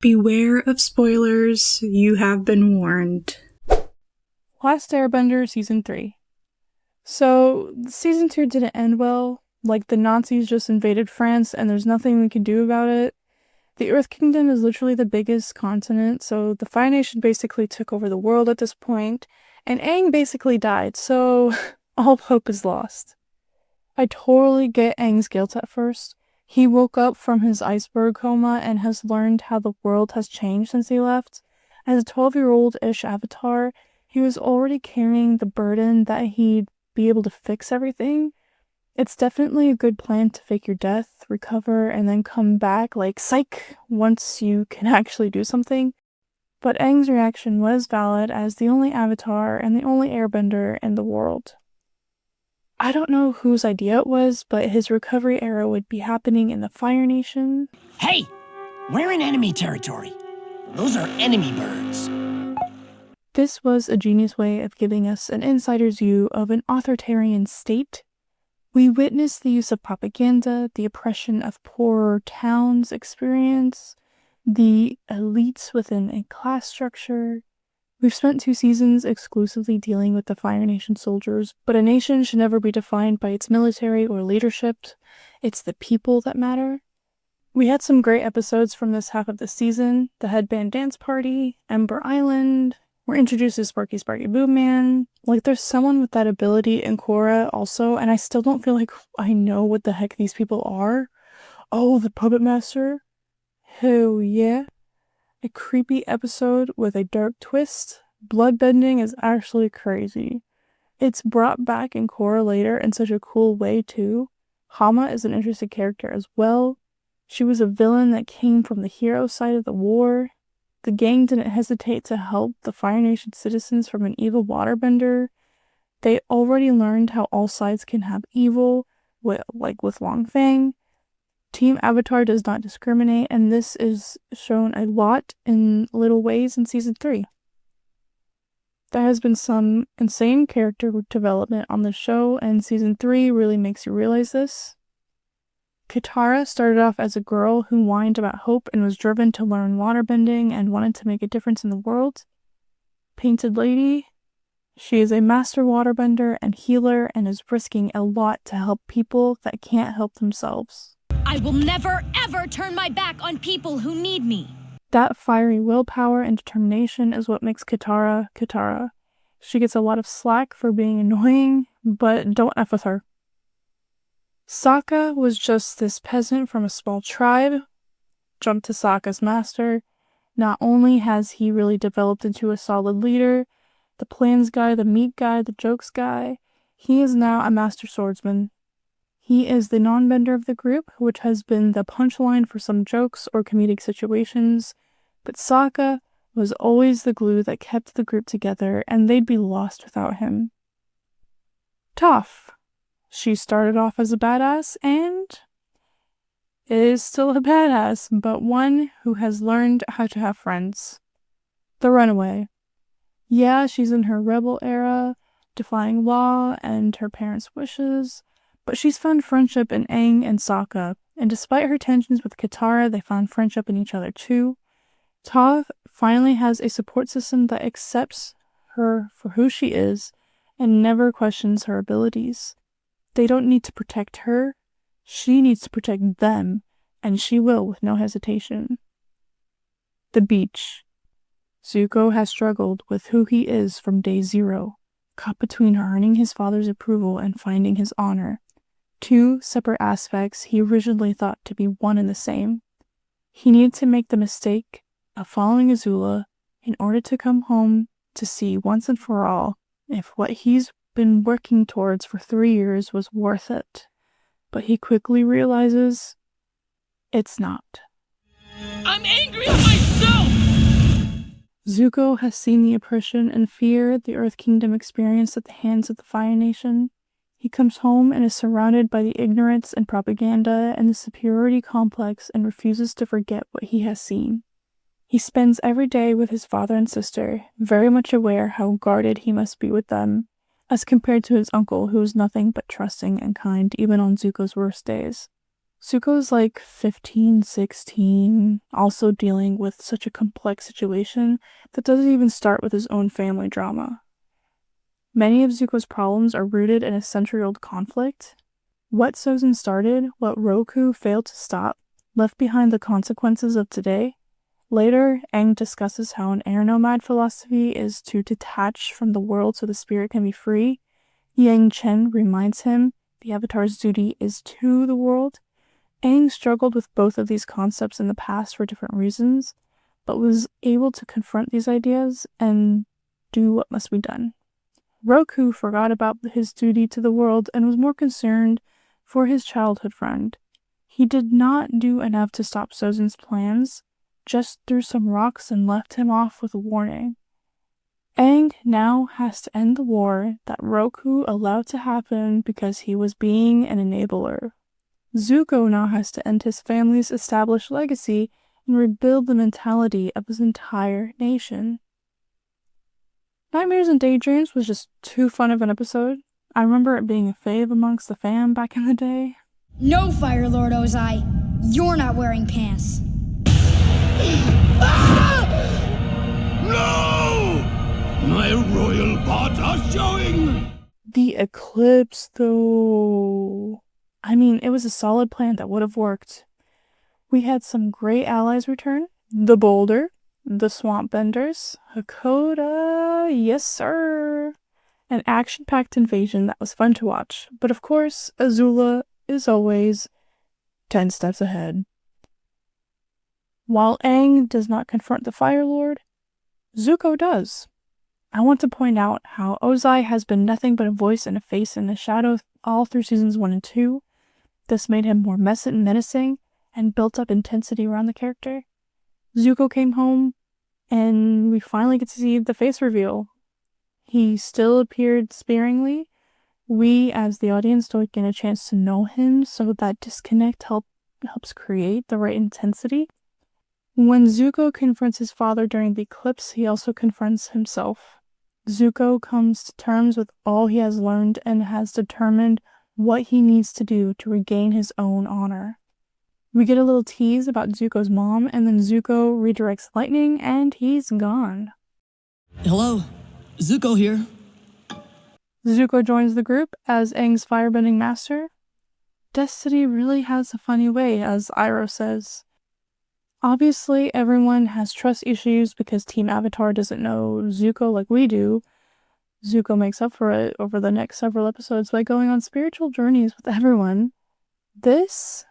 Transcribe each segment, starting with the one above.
Beware of spoilers, you have been warned. Last Airbender Season 3. So, Season 2 didn't end well. Like, the Nazis just invaded France and there's nothing we can do about it. The Earth Kingdom is literally the biggest continent, so the Fire Nation basically took over the world at this point, and Aang basically died, so all hope is lost. I totally get Aang's guilt at first. He woke up from his iceberg coma and has learned how the world has changed since he left. As a 12-year-old-ish avatar, he was already carrying the burden that he'd be able to fix everything. It's definitely a good plan to fake your death, recover, and then come back like psych once you can actually do something. But Aang's reaction was valid as the only avatar and the only airbender in the world. I don't know whose idea it was, but his recovery era would be happening in the Fire Nation. Hey! We're in enemy territory. Those are enemy birds. This was a genius way of giving us an insider's view of an authoritarian state. We witnessed the use of propaganda, the oppression of poorer towns experience, the elites within a class structure. We've spent 2 seasons exclusively dealing with the Fire Nation soldiers, but a nation should never be defined by its military or leadership. It's the people that matter. We had some great episodes from this half of the season. The Headband Dance Party, Ember Island. We're introduced to Sparky Boom Man. Like, there's someone with that ability in Korra also, and I still don't feel like I know what the heck these people are. Oh, the Puppet Master? Hell yeah. A creepy episode with a dark twist. Bloodbending is actually crazy. It's brought back in Korra later in such a cool way too. Hama is an interesting character as well. She was a villain that came from the hero side of the war. The gang didn't hesitate to help the Fire Nation citizens from an evil waterbender. They already learned how all sides can have evil, with Long Fang. Team Avatar does not discriminate, and this is shown a lot in little ways in Season 3. There has been some insane character development on the show, and Season 3 really makes you realize this. Katara started off as a girl who whined about hope and was driven to learn waterbending and wanted to make a difference in the world. Painted Lady. She is a master waterbender and healer and is risking a lot to help people that can't help themselves. I will never, ever turn my back on people who need me. That fiery willpower and determination is what makes Katara, Katara. She gets a lot of slack for being annoying, but don't F with her. Sokka was just this peasant from a small tribe. Jump to Sokka's master. Not only has he really developed into a solid leader, the plans guy, the meat guy, the jokes guy, he is now a master swordsman. He is the non-bender of the group, which has been the punchline for some jokes or comedic situations, but Sokka was always the glue that kept the group together, and they'd be lost without him. Toph. She started off as a badass, and is still a badass, but one who has learned how to have friends. The Runaway. Yeah, she's in her rebel era, defying law and her parents' wishes, but she's found friendship in Aang and Sokka, and despite her tensions with Katara, they found friendship in each other too. Toph finally has a support system that accepts her for who she is and never questions her abilities. They don't need to protect her, she needs to protect them, and she will with no hesitation. The Beach. Zuko has struggled with who he is from day 0, caught between earning his father's approval and finding his honor. 2 separate aspects he originally thought to be one and the same. He needed to make the mistake of following Azula in order to come home to see once and for all if what he's been working towards for 3 years was worth it. But he quickly realizes it's not. I'm angry at myself! Zuko has seen the oppression and fear the Earth Kingdom experienced at the hands of the Fire Nation. He comes home and is surrounded by the ignorance and propaganda and the superiority complex and refuses to forget what he has seen. He spends every day with his father and sister, very much aware how guarded he must be with them, as compared to his uncle who is nothing but trusting and kind even on Zuko's worst days. Zuko's like 15, 16, also dealing with such a complex situation that doesn't even start with his own family drama. Many of Zuko's problems are rooted in a century-old conflict. What Sozin started, what Roku failed to stop, left behind the consequences of today. Later, Aang discusses how an air nomad philosophy is to detach from the world so the spirit can be free. Yang Chen reminds him the Avatar's duty is to the world. Aang struggled with both of these concepts in the past for different reasons, but was able to confront these ideas and do what must be done. Roku forgot about his duty to the world and was more concerned for his childhood friend. He did not do enough to stop Sozin's plans, just threw some rocks and left him off with a warning. Aang now has to end the war that Roku allowed to happen because he was being an enabler. Zuko now has to end his family's established legacy and rebuild the mentality of his entire nation. Nightmares and Daydreams was just too fun of an episode. I remember it being a fave amongst the fam back in the day. No, Fire Lord Ozai, you're not wearing pants. No! My royal parts are showing! The eclipse, though. I mean, it was a solid plan that would have worked. We had some great allies return. The Boulder, the Swamp Benders, Hakoda, yes sir. An action-packed invasion that was fun to watch. But of course, Azula is always 10 steps ahead. While Aang does not confront the Fire Lord, Zuko does. I want to point out how Ozai has been nothing but a voice and a face in the shadow all through seasons 1 and 2. This made him more menacing and built up intensity around the character. Zuko came home, and we finally get to see the face reveal. He still appeared sparingly. We, as the audience, don't get a chance to know him, so that disconnect helps create the right intensity. When Zuko confronts his father during the eclipse, he also confronts himself. Zuko comes to terms with all he has learned and has determined what he needs to do to regain his own honor. We get a little tease about Zuko's mom, and then Zuko redirects lightning, and he's gone. Hello, Zuko here. Zuko joins the group as Aang's firebending master. Destiny really has a funny way, as Iroh says. Obviously, everyone has trust issues because Team Avatar doesn't know Zuko like we do. Zuko makes up for it over the next several episodes by going on spiritual journeys with everyone. This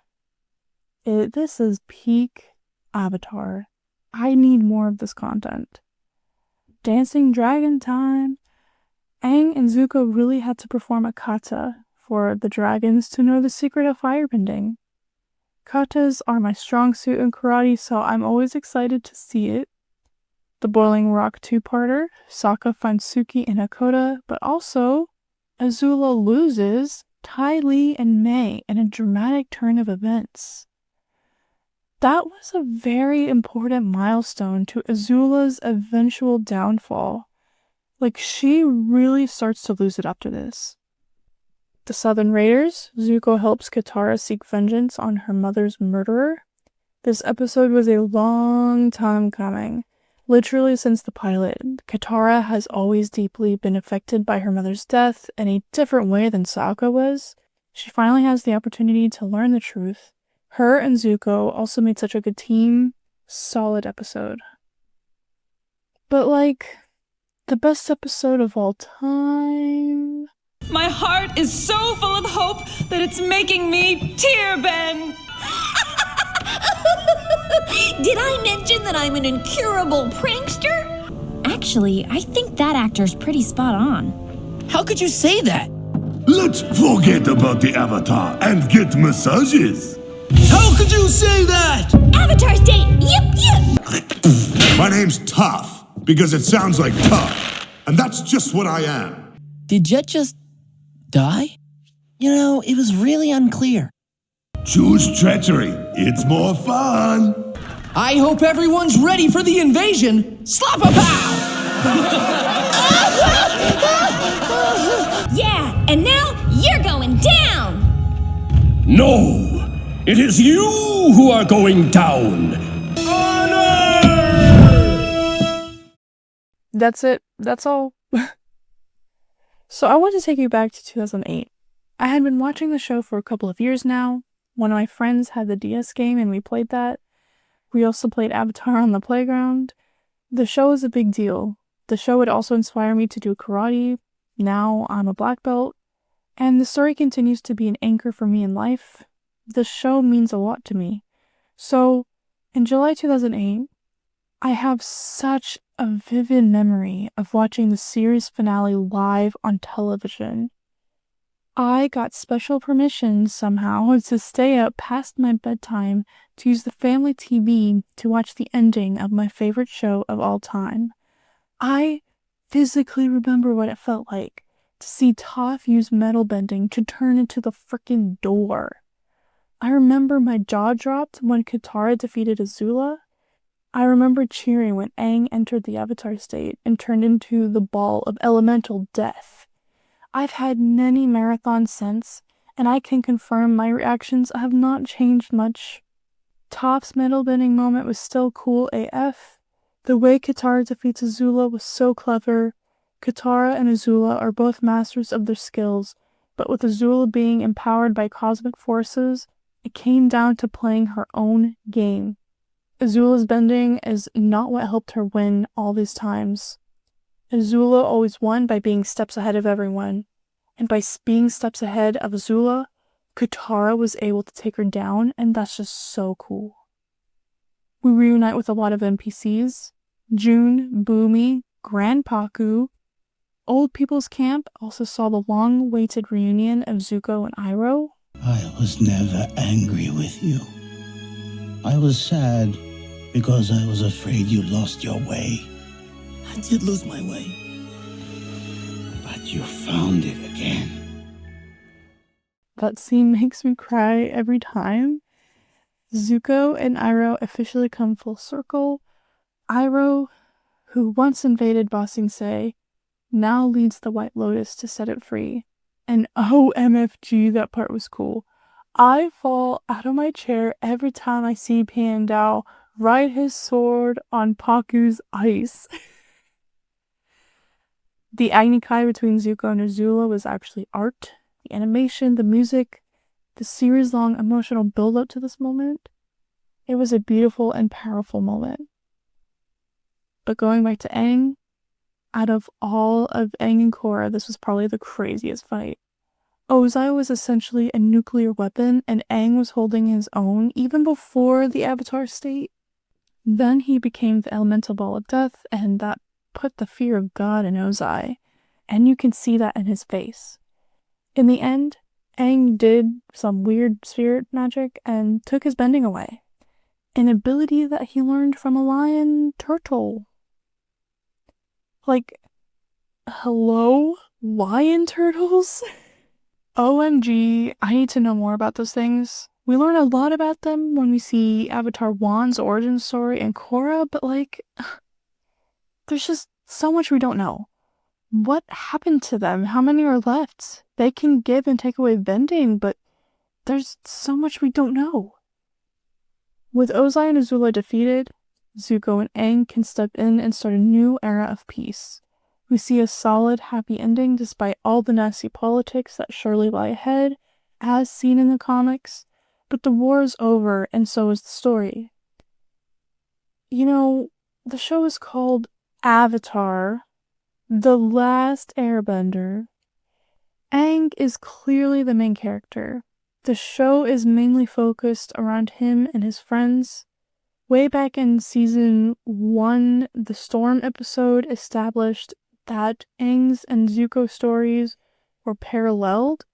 is peak Avatar. I need more of this content. Dancing dragon time. Aang and Zuko really had to perform a kata for the dragons to know the secret of firebending. Katas are my strong suit in karate, so I'm always excited to see it. The Boiling Rock two-parter, Sokka finds Suki and Hakoda, but also Azula loses Ty Lee and Mai in a dramatic turn of events. That was a very important milestone to Azula's eventual downfall. Like, she really starts to lose it after this. The Southern Raiders, Zuko helps Katara seek vengeance on her mother's murderer. This episode was a long time coming. Literally since the pilot, Katara has always deeply been affected by her mother's death in a different way than Sokka was. She finally has the opportunity to learn the truth. Her and Zuko also made such a good team. Solid episode. But the best episode of all time... My heart is so full of hope that it's making me tear bend. Did I mention that I'm an incurable prankster? Actually, I think that actor's pretty spot on. How could you say that? Let's forget about the Avatar and get massages. How could you say that? Avatar's date! Yip! My name's Tough, because it sounds like tough. And that's just what I am. Did Jet just die? You know, it was really unclear. Choose treachery. It's more fun. I hope everyone's ready for the invasion. Slap-a-pow! Yeah, and now you're going down! No! It is you who are going down. Honor! That's it. That's all. So I want to take you back to 2008. I had been watching the show for a couple of years now. One of my friends had the DS game and we played that. We also played Avatar on the playground. The show is a big deal. The show would also inspire me to do karate. Now I'm a black belt. And the story continues to be an anchor for me in life. The show means a lot to me. So, in July 2008, I have such a vivid memory of watching the series finale live on television. I got special permission somehow to stay up past my bedtime to use the family TV to watch the ending of my favorite show of all time. I physically remember what it felt like to see Toph use metal bending to turn into the frickin' door. I remember my jaw dropped when Katara defeated Azula. I remember cheering when Aang entered the Avatar state and turned into the ball of elemental death. I've had many marathons since, and I can confirm my reactions have not changed much. Toph's metal bending moment was still cool AF. The way Katara defeats Azula was so clever. Katara and Azula are both masters of their skills, but with Azula being empowered by cosmic forces, it came down to playing her own game. Azula's bending is not what helped her win all these times. Azula always won by being steps ahead of everyone, and by being steps ahead of Azula, Katara was able to take her down, and that's just so cool. We reunite with a lot of NPCs. June, Boomy, Grandpaku. Old People's Camp also saw the long-awaited reunion of Zuko and Iroh. I was never angry with you. I was sad because I was afraid you lost your way. I did lose my way. But you found it again. That scene makes me cry every time. Zuko and Iroh officially come full circle. Iroh, who once invaded Ba Sing Se, now leads the White Lotus to set it free. And OMFG, that part was cool. I fall out of my chair every time I see Piandao ride his sword on Paku's ice. The Agni Kai between Zuko and Azula was actually art. The animation, the music, the series-long emotional build-up to this moment. It was a beautiful and powerful moment. But going back to Aang, out of all of Aang and Korra, this was probably the craziest fight. Ozai was essentially a nuclear weapon, and Aang was holding his own even before the Avatar state. Then he became the elemental ball of death, and that put the fear of God in Ozai, and you can see that in his face. In the end, Aang did some weird spirit magic and took his bending away, an ability that he learned from a lion turtle. Like, hello? Lion turtles? OMG, I need to know more about those things. We learn a lot about them when we see Avatar 1's origin story and Korra, but there's just so much we don't know. What happened to them? How many are left? They can give and take away bending, but there's so much we don't know. With Ozai and Azula defeated, Zuko and Aang can step in and start a new era of peace. We see a solid, happy ending despite all the nasty politics that surely lie ahead, as seen in the comics, but the war is over and so is the story. You know, the show is called Avatar, The Last Airbender. Aang is clearly the main character. The show is mainly focused around him and his friends. Way back in season 1, the Storm episode established that Aang's and Zuko's stories were paralleled,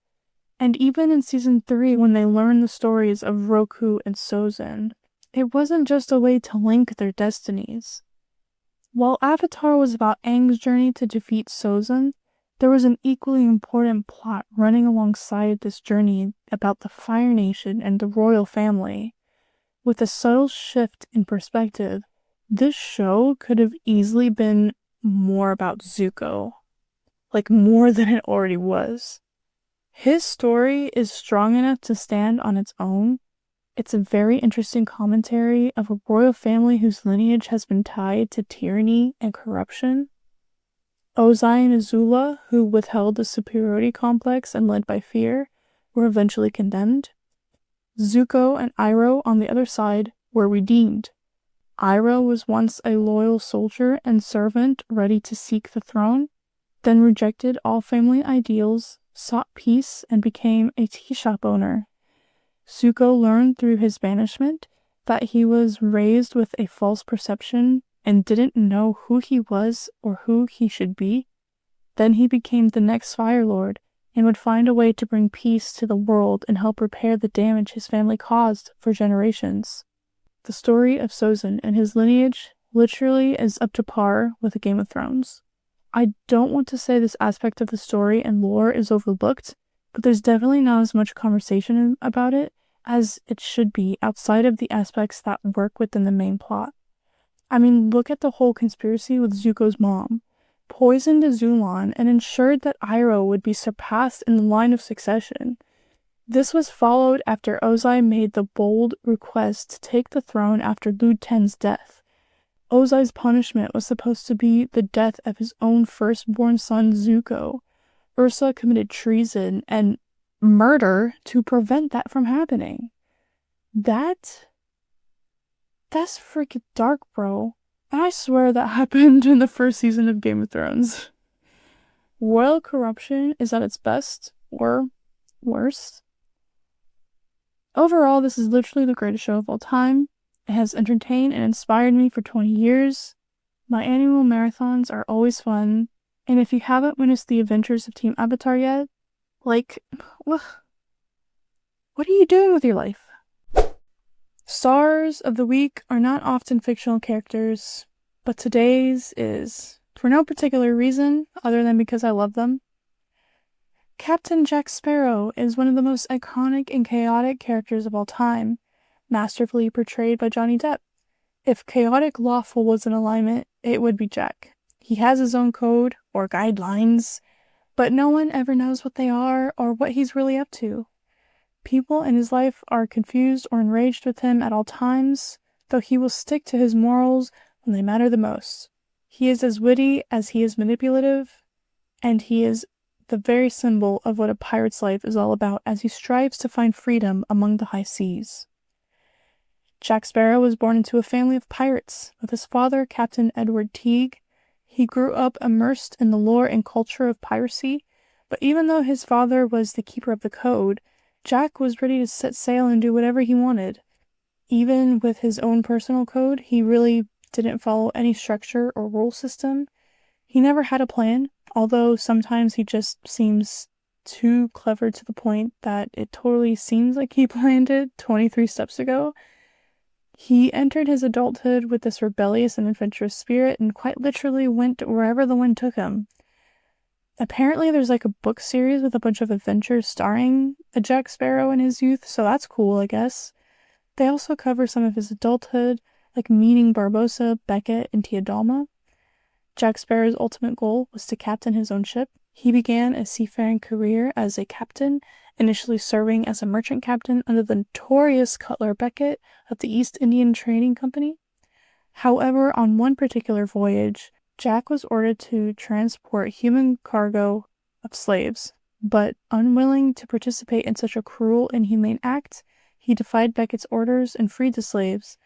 and even in season 3 when they learned the stories of Roku and Sozin, it wasn't just a way to link their destinies. While Avatar was about Aang's journey to defeat Sozin, there was an equally important plot running alongside this journey about the Fire Nation and the royal family. With a subtle shift in perspective, this show could have easily been more about Zuko. Like, more than it already was. His story is strong enough to stand on its own, It's a very interesting commentary of a royal family whose lineage has been tied to tyranny and corruption. Ozai and Azula, who withheld the superiority complex and led by fear, were eventually condemned. Zuko and Iroh, on the other side, were redeemed. Iroh was once a loyal soldier and servant ready to seek the throne, then rejected all family ideals, sought peace, and became a tea shop owner. Zuko learned through his banishment that he was raised with a false perception and didn't know who he was or who he should be. Then he became the next Fire Lord and would find a way to bring peace to the world and help repair the damage his family caused for generations. The story of Sozin and his lineage literally is up to par with Game of Thrones. I don't want to say this aspect of the story and lore is overlooked, but there's definitely not as much conversation about it as it should be outside of the aspects that work within the main plot. I mean, look at the whole conspiracy with Zuko's mom. Poisoned Azulon and ensured that Iroh would be surpassed in the line of succession. This was followed after Ozai made the bold request to take the throne after Lu Ten's death. Ozai's punishment was supposed to be the death of his own firstborn son Zuko. Ursa committed treason and murder to prevent that from happening. That's freaking dark, bro. And I swear that happened in the first season of Game of Thrones. Royal corruption is at its best, or worst. Overall, this is literally the greatest show of all time. It has entertained and inspired me for 20 years. My annual marathons are always fun. And if you haven't witnessed the adventures of Team Avatar yet, what are you doing with your life? Stars of the week are not often fictional characters, but today's is, for no particular reason other than because I love them. Captain Jack Sparrow is one of the most iconic and chaotic characters of all time, masterfully portrayed by Johnny Depp. If chaotic lawful was in alignment, it would be Jack. He has his own code, or guidelines, but no one ever knows what they are or what he's really up to. People in his life are confused or enraged with him at all times, though he will stick to his morals when they matter the most. He is as witty as he is manipulative, and he is the very symbol of what a pirate's life is all about as he strives to find freedom among the high seas. Jack Sparrow was born into a family of pirates, with his father, Captain Edward Teague. He grew up immersed in the lore and culture of piracy, but even though his father was the keeper of the code, Jack was ready to set sail and do whatever he wanted. Even with his own personal code, he really didn't follow any structure or rule system. He never had a plan, although sometimes he just seems too clever to the point that it totally seems like he planned it 23 steps ago. He entered his adulthood with this rebellious and adventurous spirit and quite literally went wherever the wind took him. Apparently there's like a book series with a bunch of adventures starring a Jack Sparrow in his youth, so that's cool, I guess. They also cover some of his adulthood, like meeting Barbossa, Beckett, and Tia Dalma. Jack Sparrow's ultimate goal was to captain his own ship. He began a seafaring career as a captain, initially serving as a merchant captain under the notorious Cutler Beckett of the East Indian Trading Company. However, on one particular voyage, Jack was ordered to transport human cargo of slaves, but unwilling to participate in such a cruel and inhumane act, he defied Beckett's orders and freed the slaves,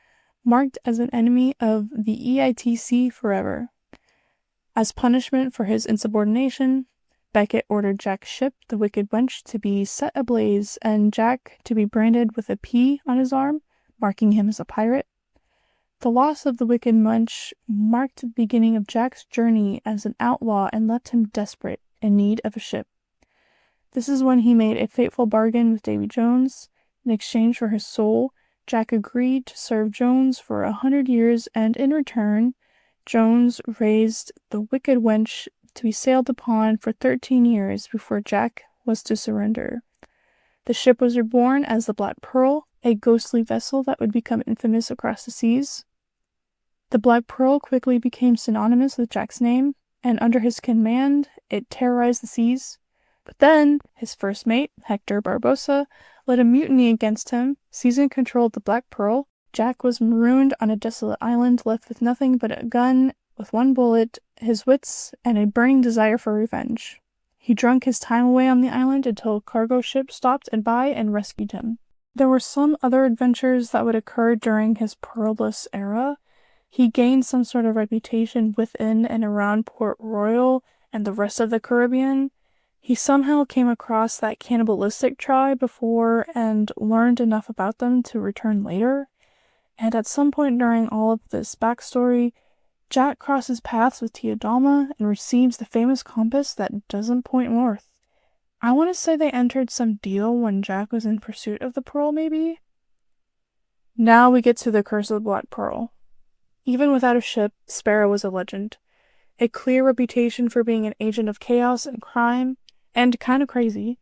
marked as an enemy of the EITC forever. As punishment for his insubordination, Beckett ordered Jack's ship, the Wicked Wench, to be set ablaze and Jack to be branded with a P on his arm, marking him as a pirate. The loss of the Wicked Wench marked the beginning of Jack's journey as an outlaw and left him desperate, in need of a ship. This is when he made a fateful bargain with Davy Jones. In exchange for his soul, Jack agreed to serve Jones for 100 years, and in return, Jones raised the Wicked Wench to be sailed upon for 13 years before Jack was to surrender. The ship was reborn as the Black Pearl, a ghostly vessel that would become infamous across the seas. The Black Pearl quickly became synonymous with Jack's name, and under his command, it terrorized the seas. But then, his first mate, Hector Barbossa, led a mutiny against him, seizing control of the Black Pearl. Jack was marooned on a desolate island, left with nothing but a gun with one bullet, his wits, and a burning desire for revenge. He drank his time away on the island until a cargo ship stopped by and rescued him. There were some other adventures that would occur during his pearlless era. He gained some sort of reputation within and around Port Royal and the rest of the Caribbean. He somehow came across that cannibalistic tribe before and learned enough about them to return later. And at some point during all of this backstory, Jack crosses paths with Teodalma and receives the famous compass that doesn't point north. I want to say they entered some deal when Jack was in pursuit of the pearl, maybe? Now we get to the Curse of the Black Pearl. Even without a ship, Sparrow was a legend. A clear reputation for being an agent of chaos and crime, and kind of crazy.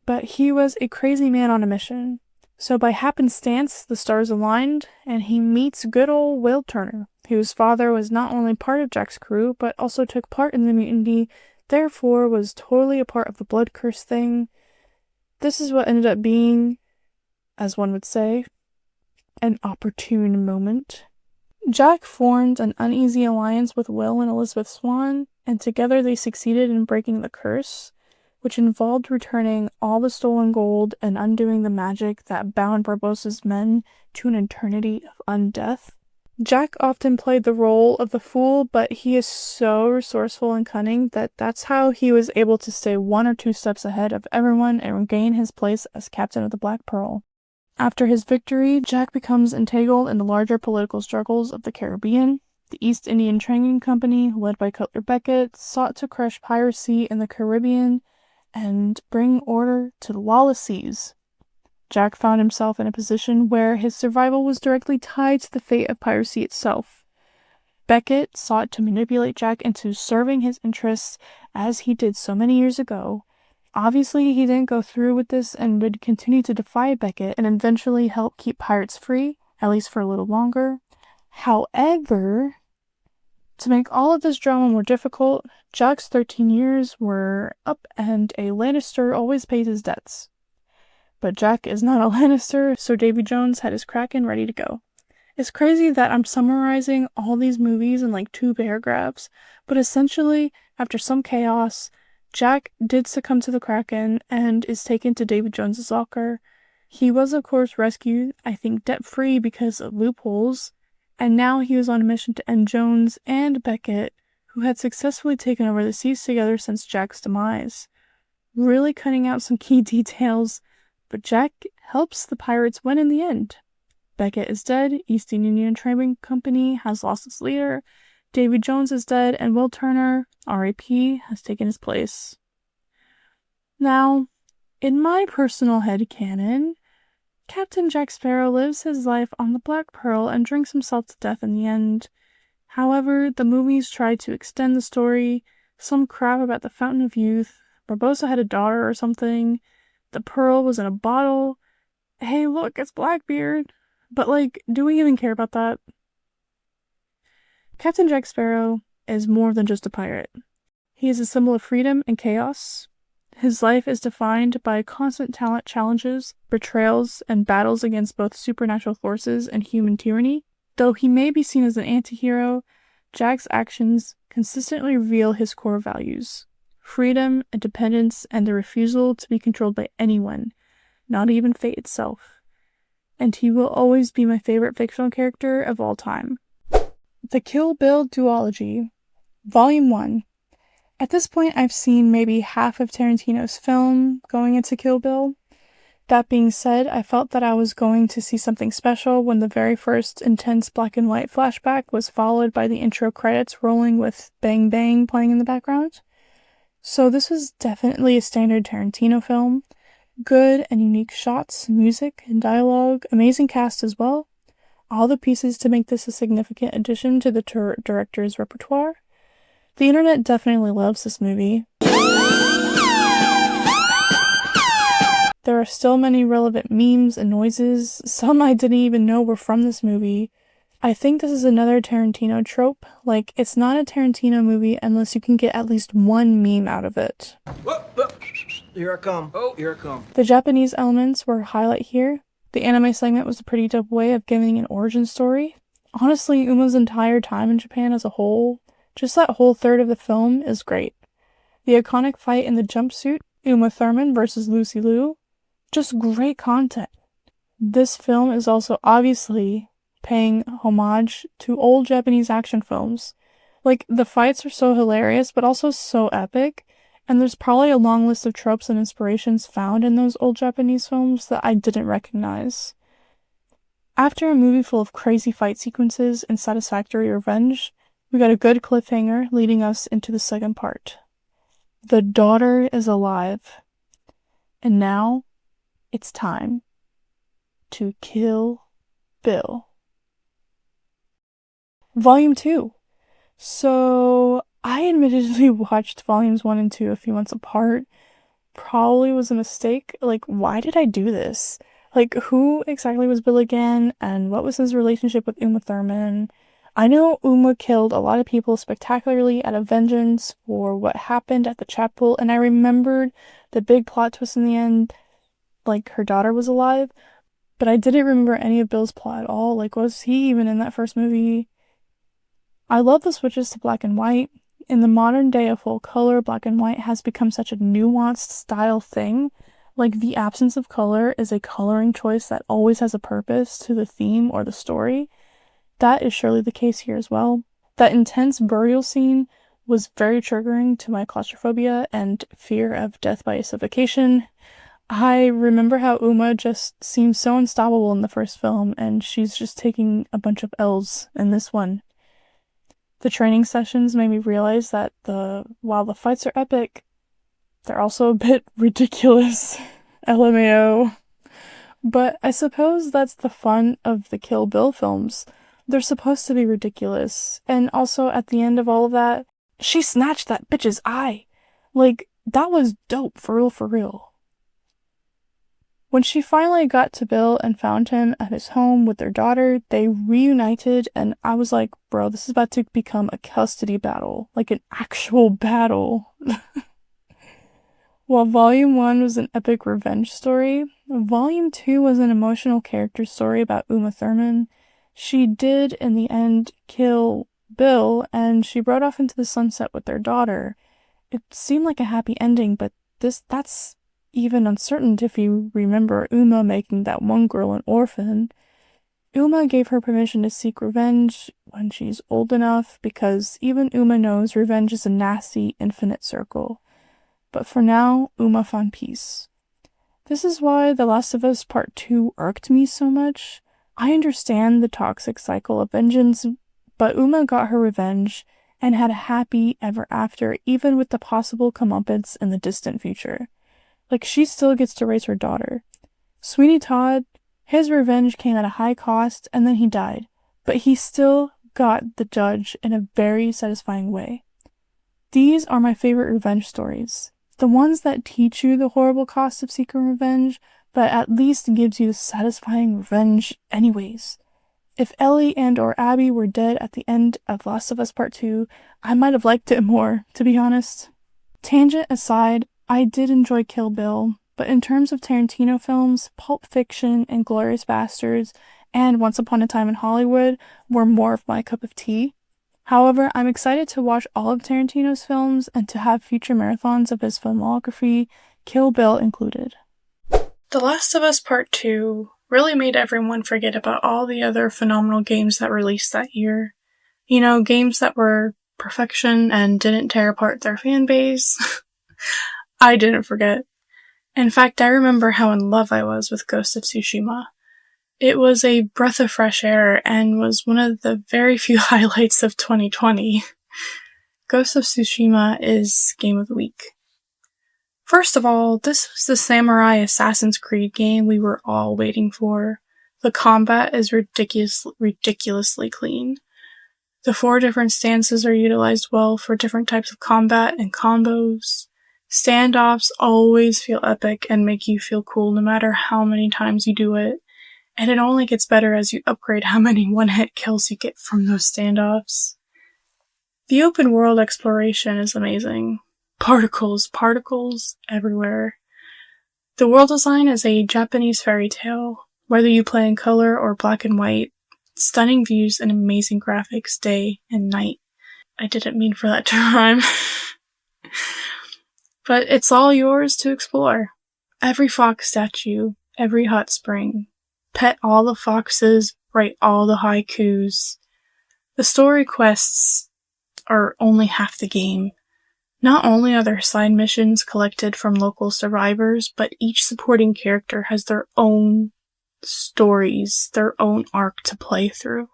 But he was a crazy man on a mission. So by happenstance, the stars aligned, and he meets good old Will Turner, whose father was not only part of Jack's crew, but also took part in the mutiny, therefore was totally a part of the blood curse thing. This is what ended up being, as one would say, an opportune moment. Jack formed an uneasy alliance with Will and Elizabeth Swann, and together they succeeded in breaking the curse, which involved returning all the stolen gold and undoing the magic that bound Barbossa's men to an eternity of undeath. Jack often played the role of the fool, but he is so resourceful and cunning that that's how he was able to stay 1 or 2 steps ahead of everyone and regain his place as captain of the Black Pearl. After his victory, Jack becomes entangled in the larger political struggles of the Caribbean. The East Indian Trading Company, led by Cutler Beckett, sought to crush piracy in the Caribbean and bring order to the lawless seas. Jack found himself in a position where his survival was directly tied to the fate of piracy itself. Beckett sought to manipulate Jack into serving his interests as he did so many years ago. Obviously, he didn't go through with this and would continue to defy Beckett and eventually help keep pirates free, at least for a little longer. However, to make all of this drama more difficult, Jack's 13 years were up and a Lannister always pays his debts. But Jack is not a Lannister, so Davy Jones had his Kraken ready to go. It's crazy that I'm summarizing all these movies in like 2 paragraphs, but essentially, after some chaos, Jack did succumb to the Kraken and is taken to Davy Jones's locker. He was of course rescued, I think debt-free because of loopholes, and now he was on a mission to end Jones and Beckett, who had successfully taken over the seas together since Jack's demise. Really cutting out some key details, but Jack helps the pirates win in the end. Beckett is dead, East Indian Trading Company has lost its leader, Davy Jones is dead, and Will Turner, R.I.P., has taken his place. Now, in my personal headcanon, Captain Jack Sparrow lives his life on the Black Pearl and drinks himself to death in the end. However, the movies tried to extend the story, some crap about the Fountain of Youth, Barbossa had a daughter or something, the pearl was in a bottle, hey look, it's Blackbeard, but like, do we even care about that? Captain Jack Sparrow is more than just a pirate. He is a symbol of freedom and chaos. His life is defined by constant talent challenges, betrayals, and battles against both supernatural forces and human tyranny. Though he may be seen as an anti-hero, Jack's actions consistently reveal his core values: freedom, independence, and the refusal to be controlled by anyone, not even fate itself. And he will always be my favorite fictional character of all time. The Kill Bill Duology, Volume 1. At this point, I've seen maybe half of Tarantino's film going into Kill Bill. That being said, I felt that I was going to see something special when the very first intense black and white flashback was followed by the intro credits rolling with Bang Bang playing in the background. So this was definitely a standard Tarantino film. Good and unique shots, music, and dialogue, amazing cast as well. All the pieces to make this a significant addition to the director's repertoire. The internet definitely loves this movie. There are still many relevant memes and noises, some I didn't even know were from this movie. I think this is another Tarantino trope. Like, it's not a Tarantino movie unless you can get at least one meme out of it. Whoa, whoa. Here I come. Oh, here I come. The Japanese elements were a highlight here. The anime segment was a pretty dope way of giving an origin story. Honestly, Uma's entire time in Japan as a whole, just that whole third of the film, is great. The iconic fight in the jumpsuit, Uma Thurman versus Lucy Liu, just great content. This film is also obviously paying homage to old Japanese action films. Like, the fights are so hilarious, but also so epic, and there's probably a long list of tropes and inspirations found in those old Japanese films that I didn't recognize. After a movie full of crazy fight sequences and satisfactory revenge, we got a good cliffhanger leading us into the second part. The daughter is alive. And now, it's time to kill Bill. Volume 2. So, I admittedly watched Volumes 1 and 2 a few months apart. Probably was a mistake. Like, why did I do this? Like, who exactly was Bill again, and what was his relationship with Uma Thurman? I know Uma killed a lot of people spectacularly out of vengeance for what happened at the chapel, and I remembered the big plot twist in the end, like, her daughter was alive, but I didn't remember any of Bill's plot at all. Like, was he even in that first movie? I love the switches to black and white. In the modern day of full color, black and white has become such a nuanced style thing. Like, the absence of color is a coloring choice that always has a purpose to the theme or the story. That is surely the case here as well. That intense burial scene was very triggering to my claustrophobia and fear of death by suffocation. I remember how Uma just seems so unstoppable in the first film, and she's just taking a bunch of L's in this one. The training sessions made me realize that while the fights are epic, they're also a bit ridiculous. LMAO. But I suppose that's the fun of the Kill Bill films. They're supposed to be ridiculous. And also, at the end of all of that, she snatched that bitch's eye. Like, that was dope, for real, for real. When she finally got to Bill and found him at his home with their daughter, they reunited, and I was like, bro, this is about to become a custody battle. Like, an actual battle. While Volume 1 was an epic revenge story, Volume 2 was an emotional character story about Uma Thurman. She did, in the end, kill Bill, and she rode off into the sunset with their daughter. It seemed like a happy ending, but that's even uncertain if you remember Uma making that one girl an orphan. Uma gave her permission to seek revenge when she's old enough, because even Uma knows revenge is a nasty, infinite circle. But for now, Uma found peace. This is why The Last of Us Part 2 irked me so much. I understand the toxic cycle of vengeance, but Uma got her revenge and had a happy ever after, even with the possible comeuppance in the distant future. Like, she still gets to raise her daughter. Sweeney Todd, his revenge came at a high cost, and then he died, but he still got the judge in a very satisfying way. These are my favorite revenge stories. The ones that teach you the horrible cost of seeking revenge, but at least gives you the satisfying revenge anyways. If Ellie and or Abby were dead at the end of Last of Us Part 2, I might have liked it more, to be honest. Tangent aside, I did enjoy Kill Bill, but in terms of Tarantino films, Pulp Fiction, Inglourious Basterds, and Once Upon a Time in Hollywood were more of my cup of tea. However, I'm excited to watch all of Tarantino's films and to have future marathons of his filmography, Kill Bill included. The Last of Us Part 2 really made everyone forget about all the other phenomenal games that released that year. You know, games that were perfection and didn't tear apart their fan base. I didn't forget. In fact, I remember how in love I was with Ghost of Tsushima. It was a breath of fresh air and was one of the very few highlights of 2020. Ghost of Tsushima is Game of the Week. First of all, this was the samurai Assassin's Creed game we were all waiting for. The combat is ridiculously clean. The 4 different stances are utilized well for different types of combat and combos. Standoffs always feel epic and make you feel cool no matter how many times you do it. And it only gets better as you upgrade how many one-hit kills you get from those standoffs. The open world exploration is amazing. Particles everywhere. The world design is a Japanese fairy tale. Whether you play in color or black and white, stunning views and amazing graphics day and night. I didn't mean for that to rhyme. But it's all yours to explore. Every fox statue, every hot spring. Pet all the foxes, write all the haikus. The story quests are only half the game. Not only are there side missions collected from local survivors, but each supporting character has their own stories, their own arc to play through.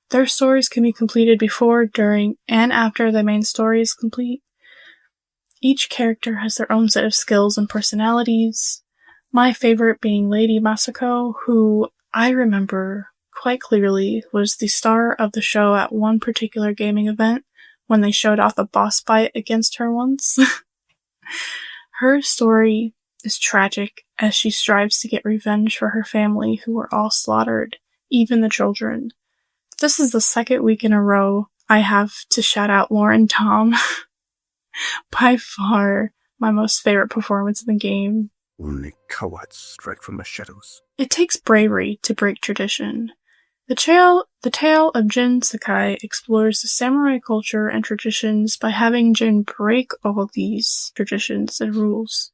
Their stories can be completed before, during, and after the main story is complete. Each character has their own set of skills and personalities. My favorite being Lady Masako, who I remember quite clearly was the star of the show at one particular gaming event when they showed off a boss fight against her once. Her story is tragic as she strives to get revenge for her family who were all slaughtered, even the children. This is the second week in a row I have to shout out Lauren Tom. By far my most favorite performance in the game. Only cowards strike from the shadows. It takes bravery to break tradition. The tale of Jin Sakai explores the samurai culture and traditions by having Jin break all these traditions and rules.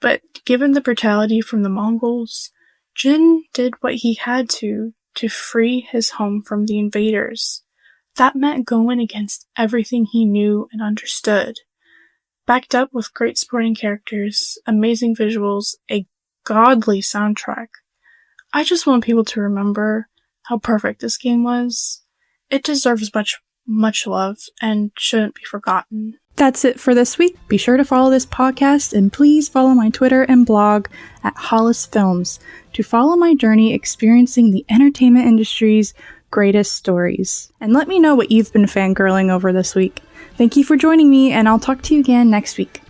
But given the brutality from the Mongols, Jin did what he had to free his home from the invaders. That meant going against everything he knew and understood. Backed up with great supporting characters, amazing visuals, a godly soundtrack. I just want people to remember how perfect this game was. It deserves much love and shouldn't be forgotten. That's it for this week. Be sure to follow this podcast and please follow my Twitter and blog at Hollis Films to follow my journey experiencing the entertainment industry's greatest stories. And let me know what you've been fangirling over this week. Thank you for joining me, and I'll talk to you again next week.